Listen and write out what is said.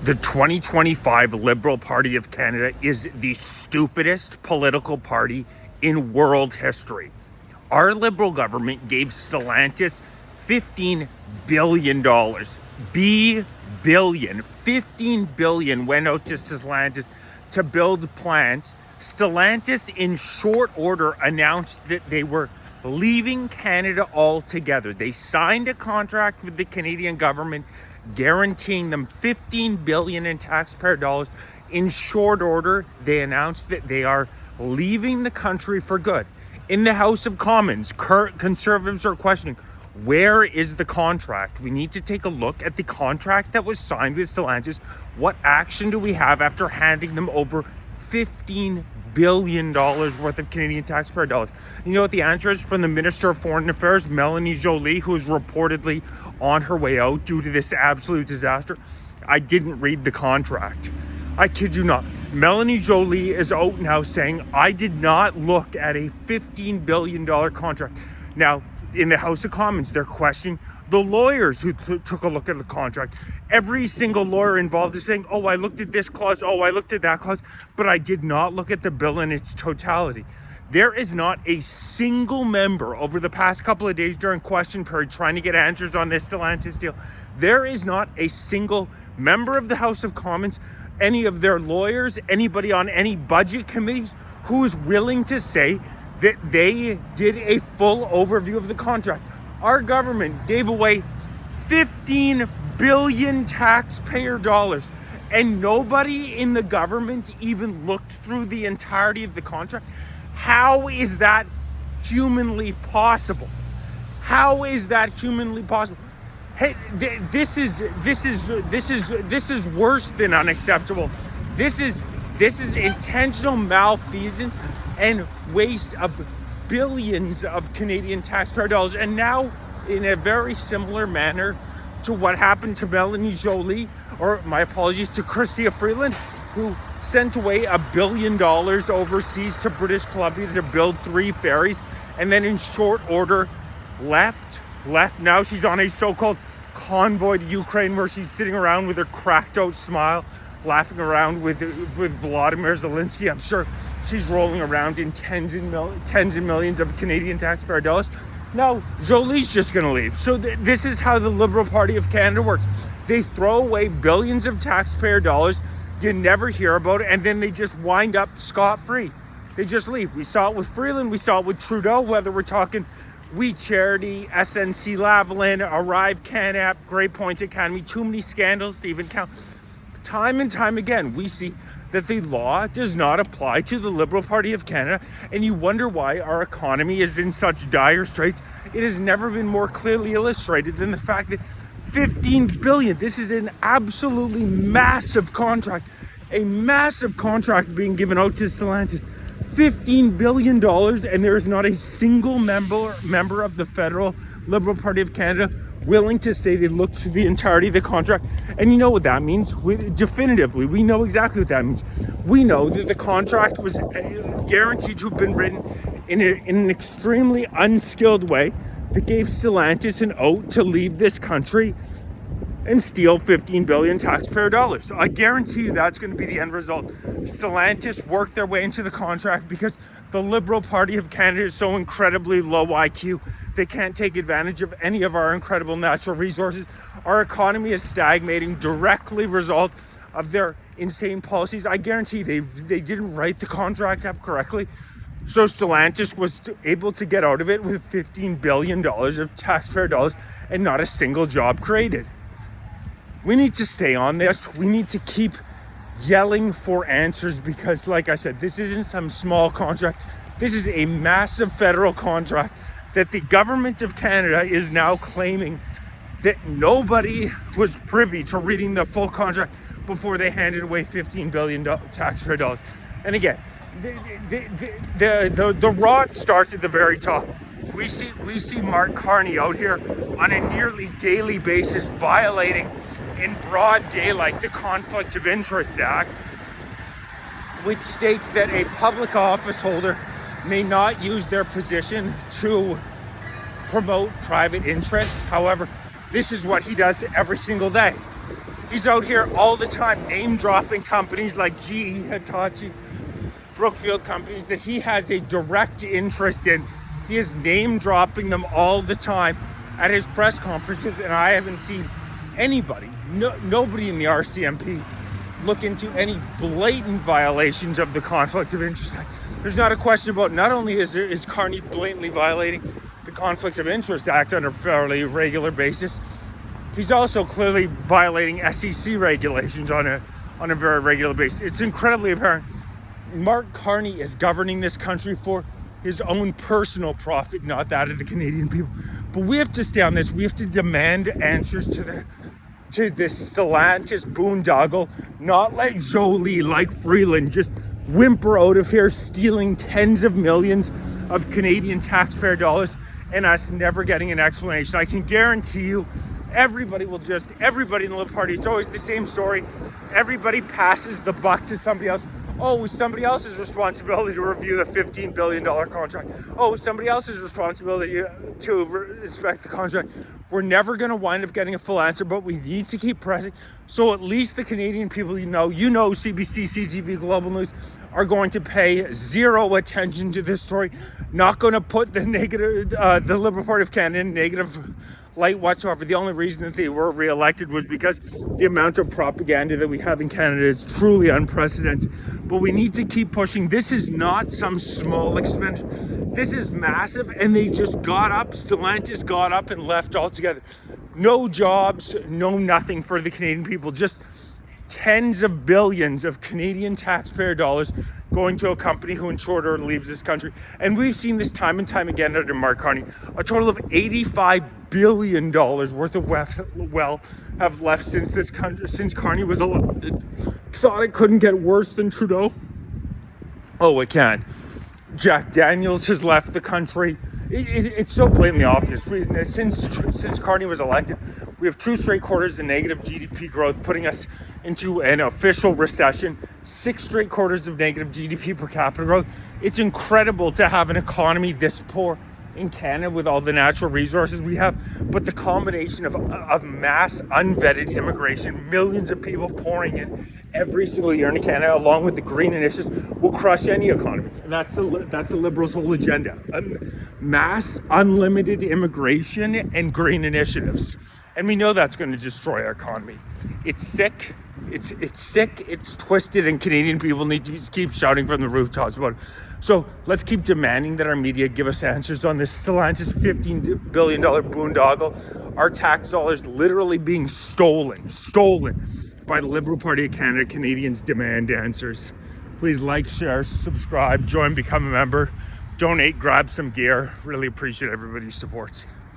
The 2025 Liberal Party of Canada is the stupidest political party in world history. Our Liberal government gave Stellantis $15 billion. Billion. $15 billion went out to Stellantis to build plants. Stellantis, in short order, announced that they were leaving Canada altogether. They signed a contract with the Canadian government guaranteeing them $15 billion in taxpayer dollars. In short order, they announced that they are leaving the country for good. In the House of Commons, Conservatives are questioning, where is the contract? We need to take a look at the contract that was signed with Stellantis. What action do we have after handing them over $15 billion worth of Canadian taxpayer dollars? You know what the answer is from the Minister of Foreign Affairs, Melanie Joly, who is reportedly on her way out due to this absolute disaster? I didn't read the contract. I kid you not. Melanie Joly is out now saying, I did not look at a $15 billion contract. Now, in the House of Commons, they're questioning the lawyers who took a look at the contract. Every single lawyer involved is saying, oh, I looked at this clause, oh, I looked at that clause, but I did not look at the bill in its totality. There is not a single member over the past couple of days during question period trying to get answers on this Stellantis deal. There is not a single member of the House of Commons, any of their lawyers, anybody on any budget committees who is willing to say that they did a full overview of the contract. Our government gave away $15 billion taxpayer dollars, and nobody in the government even looked through the entirety of the contract. How is that humanly possible? How is that humanly possible? Hey, this is worse than unacceptable. This is intentional malfeasance and waste of billions of Canadian taxpayer dollars. And now, in a very similar manner to what happened to Melanie Joly, or my apologies, to Chrystia Freeland, who sent away $1 billion overseas to British Columbia to build 3 ferries, and then in short order left. Now she's on a so-called convoy to Ukraine, where she's sitting around with her cracked out smile, laughing around with Vladimir Zelensky. I'm sure she's rolling around in tens and millions of Canadian taxpayer dollars. Now, Joly's just going to leave. So this is how the Liberal Party of Canada works. They throw away billions of taxpayer dollars. You never hear about it, and then they just wind up scot-free. They just leave. We saw it with Freeland. We saw it with Trudeau, whether we're talking We Charity, SNC Lavalin, Arrive Canap, Great Point Academy. Too many scandals to even count. Time and time again, we see that the law does not apply to the Liberal Party of Canada, and you wonder why our economy is in such dire straits. It has never been more clearly illustrated than the fact that $15 billion, this is an absolutely massive contract, a massive contract being given out to Stellantis. $15 billion, and there is not a single member of the federal Liberal Party of Canada willing to say they looked through the entirety of the contract. And you know what that means? Definitively, we know exactly what that means. We know that the contract was guaranteed to have been written in an extremely unskilled way that gave Stellantis an out to leave this country and steal $15 billion taxpayer dollars. I guarantee you that's going to be the end result. Stellantis worked their way into the contract because the Liberal Party of Canada is so incredibly low IQ. They can't take advantage of any of our incredible natural resources. Our economy is stagnating, directly result of their insane policies. I guarantee they didn't write the contract up correctly. So Stellantis was able to get out of it with $15 billion of taxpayer dollars and not a single job created. We need to stay on this. We need to keep yelling for answers because, like I said, this isn't some small contract. This is a massive federal contract that the government of Canada is now claiming that nobody was privy to reading the full contract before they handed away $15 billion taxpayer dollars. And again, the rot starts at the very top. We see Mark Carney out here on a nearly daily basis violating in broad daylight the Conflict of Interest Act, which states that a public office holder may not use their position to promote private interests. However, this is what he does every single day. He's out here all the time name dropping companies like GE, Hitachi, Brookfield, companies that he has a direct interest in. He is name dropping them all the time at his press conferences, and I haven't seen anybody, nobody in the RCMP look into any blatant violations of the Conflict of Interest Act. There's not a question about, not only is Carney blatantly violating the Conflict of Interest Act on a fairly regular basis, he's also clearly violating SEC regulations on a very regular basis. It's incredibly apparent. Mark Carney is governing this country for his own personal profit, not that of the Canadian people. But we have to stay on this. We have to demand answers to this Stellantis boondoggle, not like Jolie, like Freeland, just whimper out of here stealing tens of millions of Canadian taxpayer dollars and us never getting an explanation. I can guarantee you everybody in the Liberal Party, it's always the same story. Everybody passes the buck to somebody else. Oh, it's somebody else's responsibility to review the $15 billion contract. Oh, it's somebody else's responsibility to inspect the contract. We're never going to wind up getting a full answer, but we need to keep pressing. So at least the Canadian people, CBC, CTV, Global News are going to pay zero attention to this story. Not going to put the Liberal Party of Canada in negative light whatsoever. The only reason that they were re-elected was because the amount of propaganda that we have in Canada is truly unprecedented. But we need to keep pushing. This is not some small expenditure. This is massive, and they just got up. Stellantis got up and left altogether. No jobs, no nothing for the Canadian people. Just tens of billions of Canadian taxpayer dollars going to a company who in short order leaves this country. And we've seen this time and time again under Mark Carney. A total of $85 billion worth of wealth have left since Carney was elected. Thought it couldn't get worse than Trudeau? Oh, it can. Jack Daniels has left the country. It's so blatantly obvious. Since Carney was elected, we have 2 straight quarters of negative GDP growth, putting us into an official recession. 6 straight quarters of negative GDP per capita growth. It's incredible to have an economy this poor in Canada with all the natural resources we have, but the combination of mass unvetted immigration, millions of people pouring in every single year into Canada, along with the green initiatives, will crush any economy. And that's the Liberals' whole agenda: mass unlimited immigration and green initiatives. And we know that's going to destroy our economy. It's sick. It's sick. It's twisted, and Canadian people need to keep shouting from the rooftops about it. So let's keep demanding that our media give us answers on this Stellantis $15 billion boondoggle. Our tax dollars literally being stolen by the Liberal Party of Canada. Canadians demand answers. Please like, share, subscribe, join, become a member, donate, grab some gear. Really appreciate everybody's support.